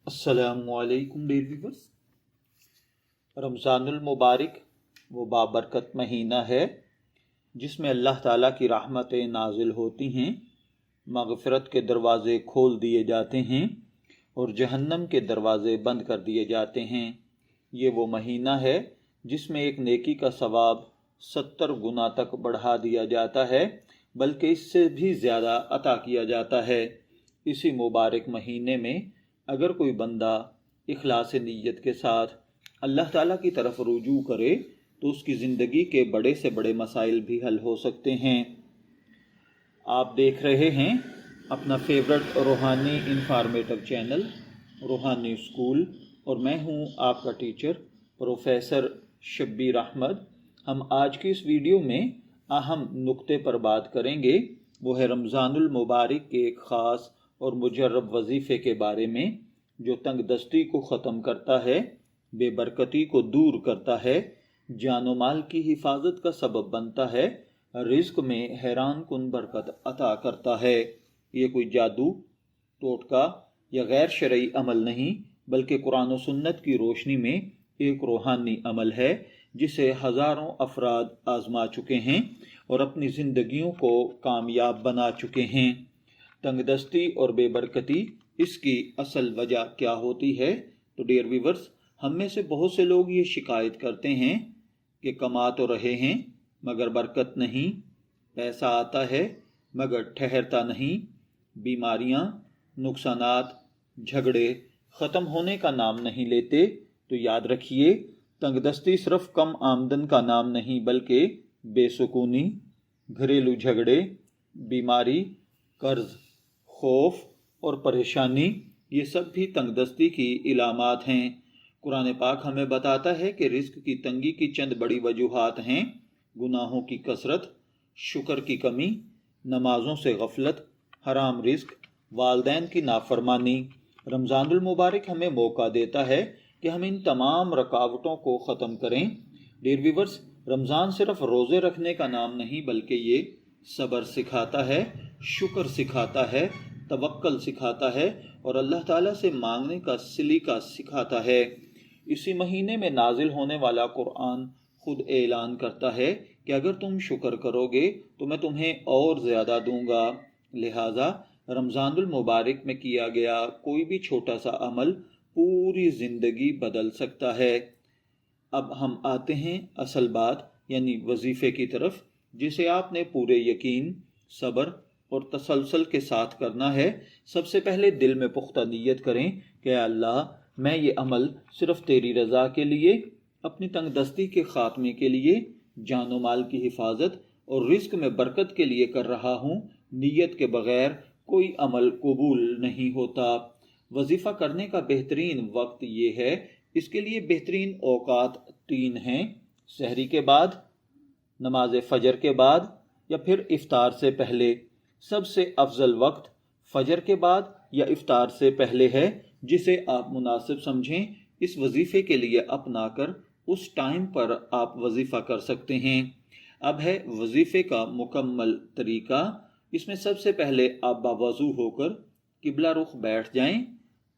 अस्सलामुअलैकुम dear viewers. रमज़ानुल मुबारक वो बाबरकत महीना है जिसमें अल्लाह ताला की रहमतें नाजिल होती हैं, मग़फ़िरत के दरवाज़े खोल दिए जाते हैं और जहन्नम के दरवाज़े बंद कर दिए जाते हैं। ये वो महीना है जिसमें एक नेकी का सवाब 70 गुना तक बढ़ा दिया जाता है, बल्कि इससे भी ज़्यादा अता किया जाता है। इसी मुबारक महीने में अगर कोई बंदा इखलास नीयत के साथ अल्लाह ताला की तरफ रुजू करे तो उसकी ज़िंदगी के बड़े से बड़े मसाइल भी हल हो सकते हैं। आप देख रहे हैं अपना फेवरेट रूहानी इंफॉर्मेटिव चैनल रूहानी स्कूल और मैं हूं आपका टीचर प्रोफेसर शब्बीर अहमद। हम आज की इस वीडियो में अहम नुक्ते पर बात करेंगे, वो है रमज़ानुल मुबारक के एक ख़ास और मुजर्रब वजीफ़े के बारे में जो तंगदस्ती को ख़त्म करता है, बेबरकती को दूर करता है, जानो माल की हिफाजत का सबब बनता है, रिज़्क़ में हैरान कुन बरकत अता करता है। ये कोई जादू टोटका या गैर शरई अमल नहीं, बल्कि कुरान और सुन्नत की रोशनी में एक रूहानी अमल है जिसे हज़ारों अफराद आजमा चुके हैं और अपनी ज़िंदगियों को कामयाब बना चुके हैं। तंगदस्ती और बेबरकती, इसकी असल वजह क्या होती है? तो डियर व्यूअर्स, हम में से बहुत से लोग ये शिकायत करते हैं कि कमा तो रहे हैं मगर बरकत नहीं, पैसा आता है मगर ठहरता नहीं, बीमारियां, नुकसानात, झगड़े ख़त्म होने का नाम नहीं लेते। तो याद रखिए, तंगदस्ती सिर्फ कम आमदन का नाम नहीं, बल्कि बेसुकूनी, घरेलू झगड़े, बीमारी, कर्ज, खौफ और परेशानी, ये सब भी तंगदस्ती की इलामात हैं। कुरान पाक हमें बताता है कि रिज़्क़ की तंगी की चंद बड़ी वजूहात हैं: गुनाहों की कसरत, शुक्र की कमी, नमाज़ों से गफलत, हराम रिज़्क़, वालदैन की नाफरमानी। रमज़ानुल मुबारक हमें मौका देता है कि हम इन तमाम रुकावटों को ख़त्म करें। डियर व्यूअर्स, रमज़ान सिर्फ रोज़े रखने का नाम नहीं, बल्कि ये सब्र सिखाता है, शुक्र सिखाता है, तवक्कल सिखाता है और अल्लाह ताला से मांगने का सलीका सिखाता है। इसी महीने में नाजिल होने वाला कुरान खुद ऐलान करता है कि अगर तुम शुक्र करोगे तो मैं तुम्हें और ज़्यादा दूंगा। लिहाजा रमज़ानुल मुबारक में किया गया कोई भी छोटा सा अमल पूरी ज़िंदगी बदल सकता है। अब हम आते हैं असल बात यानी वजीफ़े की तरफ, जिसे आपने पूरे यकीन, सब्र और तसलसल के साथ करना है। सबसे पहले दिल में पुख्ता नियत करें कि अल्लाह, मैं ये अमल सिर्फ तेरी रज़ा के लिए, अपनी तंगदस्ती के ख़ात्मे के लिए, जानो माल की हिफाजत और रिज़्क़ में बरकत के लिए कर रहा हूँ। नियत के बग़ैर कोई अमल कबूल नहीं होता। वजीफ़ा करने का बेहतरीन वक्त ये है, इसके लिए बेहतरीन औकात 3 हैं: सहरी के बाद, नमाज फ़जर के बाद या फिर इफ्तार से पहले। सबसे अफजल वक्त फजर के बाद या इफ्तार से पहले है, जिसे आप मुनासिब समझें। इस वजीफ़े के लिए अपनाकर उस टाइम पर आप वजीफ़ा कर सकते हैं। अब है वजीफ़े का मुकम्मल तरीका। इसमें सबसे पहले आप बावज़ू होकर किबला रुख बैठ जाएं,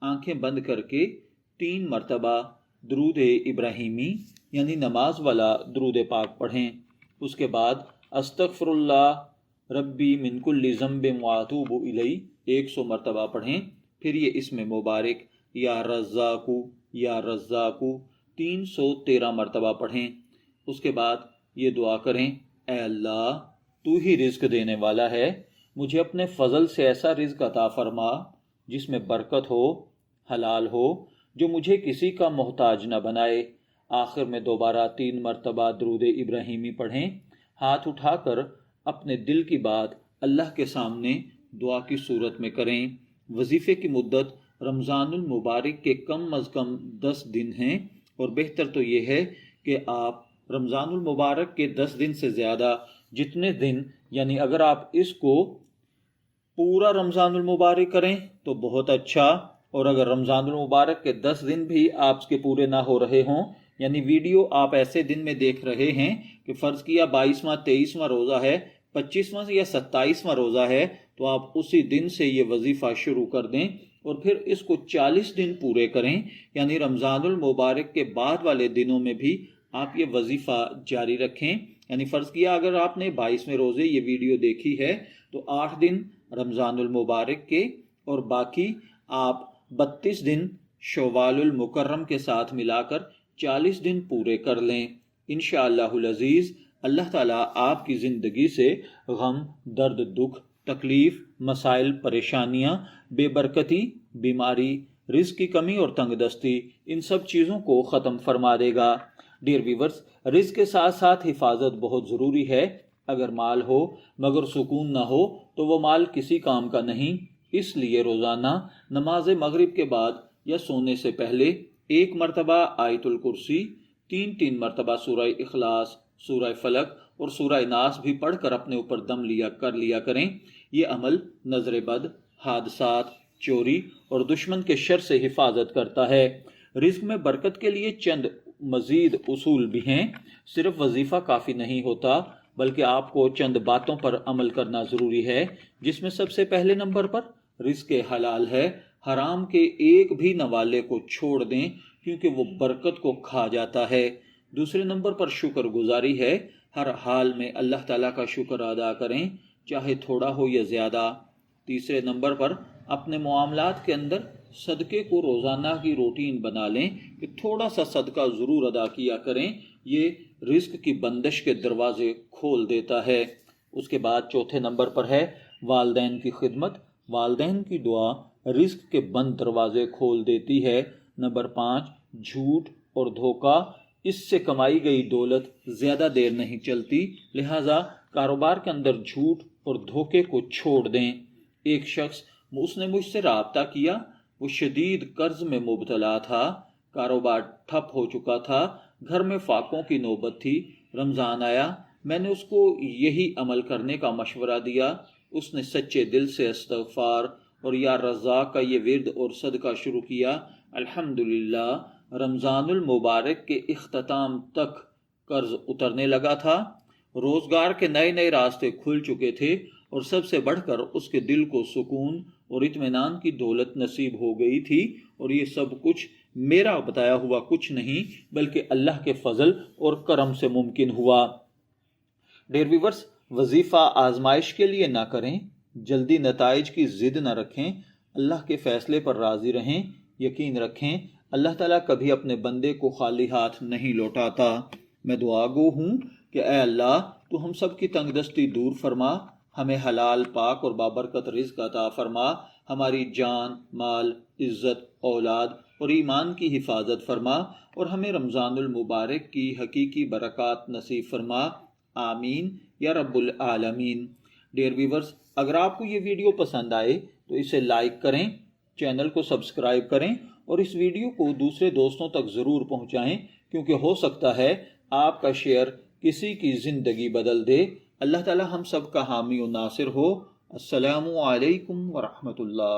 आंखें बंद करके 3 मरतबा दुरूद इब्राहिमी यानी नमाज वाला दुरूद पाक पढ़ें। उसके बाद अस्तगफिरुल्लाह रब्बी मिन कुल्ली ज़ंबिन व अतूबु इलैहि 100 मरतबा पढ़ें। फिर ये इसमें मुबारक या रज़्ज़ाक़ु 313 मरतबा पढ़ें। उसके बाद ये दुआ करें, ऐ अल्लाह, तू ही रिज़्क़ देने वाला है, मुझे अपने फ़ज़ल से ऐसा रिज़्क़ अता फरमा जिसमें बरकत हो, हलाल हो, जो मुझे किसी का मोहताज न बनाए। आखिर में दोबारा 3 मरतबा दुरूद इब्राहिमी पढ़ें। हाथ उठाकर अपने दिल की बात अल्लाह के सामने दुआ की सूरत में करें। वजीफ़े की मुद्दत रमज़ानुल मुबारक के कम अज़ कम 10 दिन हैं और बेहतर तो ये है कि आप रमज़ानुल मुबारक के 10 दिन से ज़्यादा जितने दिन, यानी अगर आप इसको पूरा रमज़ानुल मुबारक करें तो बहुत अच्छा, और अगर रमज़ानुल मुबारक के 10 दिन भी आपके पूरे ना हो रहे हों, यानी वीडियो आप ऐसे दिन में देख रहे हैं कि फ़र्ज़ किया 22वां 23वां रोज़ा है, 25वां या 27वां रोज़ा है, तो आप उसी दिन से ये वजीफ़ा शुरू कर दें اور پھر اس کو 40 دن پورے کریں، یعنی رمضان المبارک کے بعد والے دنوں میں بھی آپ یہ وظیفہ جاری رکھیں۔ یعنی فرض کیا اگر آپ نے 22ویں روزے یہ ویڈیو دیکھی ہے تو 8 دن رمضان المبارک کے اور باقی آپ 32 دن شوال المکرم کے ساتھ ملا کر 40 دن پورے کر لیں۔ انشاءاللہ العزیز اللہ تعالیٰ آپ کی زندگی سے غم، درد، دکھ، تکلیف، مسائل، پریشانیاں، بے برکتی، بیماری، رزق کی کمی اور تنگ دستی، ان سب چیزوں کو ختم فرما دے گا۔ ڈیئر ویورز، رزق کے ساتھ ساتھ حفاظت بہت ضروری ہے۔ اگر مال ہو مگر سکون نہ ہو تو وہ مال کسی کام کا نہیں۔ اس لیے روزانہ نماز مغرب کے بعد یا سونے سے پہلے 1 مرتبہ آیت الکرسی، 3 مرتبہ سورہ اخلاص، سورہ فلق اور سورہ ناس بھی پڑھ کر اپنے اوپر دم لیا کریں۔ یہ عمل نظر بد، حادثات، چوری اور دشمن کے شر سے حفاظت کرتا ہے۔ رزق میں برکت کے لیے چند مزید اصول بھی ہیں۔ صرف وظیفہ کافی نہیں ہوتا بلکہ آپ کو چند باتوں پر عمل کرنا ضروری ہے، جس میں سب سے پہلے نمبر پر رزق حلال ہے۔ حرام کے ایک بھی نوالے کو چھوڑ دیں کیونکہ وہ برکت کو کھا جاتا ہے۔ دوسرے نمبر پر شکر گزاری ہے۔ ہر حال میں اللہ تعالیٰ کا شکر ادا کریں، چاہے تھوڑا ہو یا زیادہ۔ تیسرے نمبر پر اپنے معاملات کے اندر صدقے کو روزانہ کی روٹین بنا لیں کہ تھوڑا سا صدقہ ضرور ادا کیا کریں، یہ رزق کی بندش کے دروازے کھول دیتا ہے۔ اس کے بعد چوتھے نمبر پر ہے والدین کی خدمت۔ والدین کی دعا رزق کے بند دروازے کھول دیتی ہے۔ نمبر 5، جھوٹ اور دھوکہ، اس سے کمائی گئی دولت زیادہ دیر نہیں چلتی، لہٰذا کاروبار کے اندر جھوٹ اور دھوکے کو چھوڑ دیں۔ ایک شخص اس نے مجھ سے رابطہ کیا، وہ شدید قرض میں مبتلا تھا، کاروبار ٹھپ ہو چکا تھا، گھر میں فاقوں کی نوبت تھی۔ رمضان آیا، میں نے اس کو یہی عمل کرنے کا مشورہ دیا۔ اس نے سچے دل سے استغفار اور یا رزاق کا یہ ورد اور صدقہ شروع کیا۔ الحمدللہ رمضان المبارک کے اختتام تک قرض اترنے لگا تھا، روزگار کے نئے راستے کھل چکے تھے اور سب سے بڑھ کر اس کے دل کو سکون اور اطمینان کی دولت نصیب ہو گئی تھی، اور یہ سب کچھ میرا بتایا ہوا کچھ نہیں بلکہ اللہ کے فضل اور کرم سے ممکن ہوا۔ ڈیئر ویورز، وظیفہ آزمائش کے لیے نہ کریں، جلدی نتائج کی ضد نہ رکھیں، اللہ کے فیصلے پر راضی رہیں۔ یقین رکھیں اللہ تعالیٰ کبھی اپنے بندے کو خالی ہاتھ نہیں لوٹاتا۔ میں دعا گو ہوں کہ اے اللہ تو ہم سب کی تنگ دستی دور فرما، ہمیں حلال، پاک اور بابرکت رزق عطا فرما، ہماری جان، مال، عزت، اولاد اور ایمان کی حفاظت فرما، اور ہمیں رمضان المبارک کی حقیقی برکات نصیب فرما، آمین یا رب العالمین۔ ڈیئر ویورز، اگر آپ کو یہ ویڈیو پسند آئے تو اسے لائک کریں، چینل کو سبسکرائب کریں اور اس ویڈیو کو دوسرے دوستوں تک ضرور پہنچائیں، کیونکہ ہو سکتا ہے آپ کا شیئر کسی کی زندگی بدل دے۔ اللہ تعالی ہم سب کا حامی و ناصر ہو۔ السلام علیکم ورحمۃ اللہ۔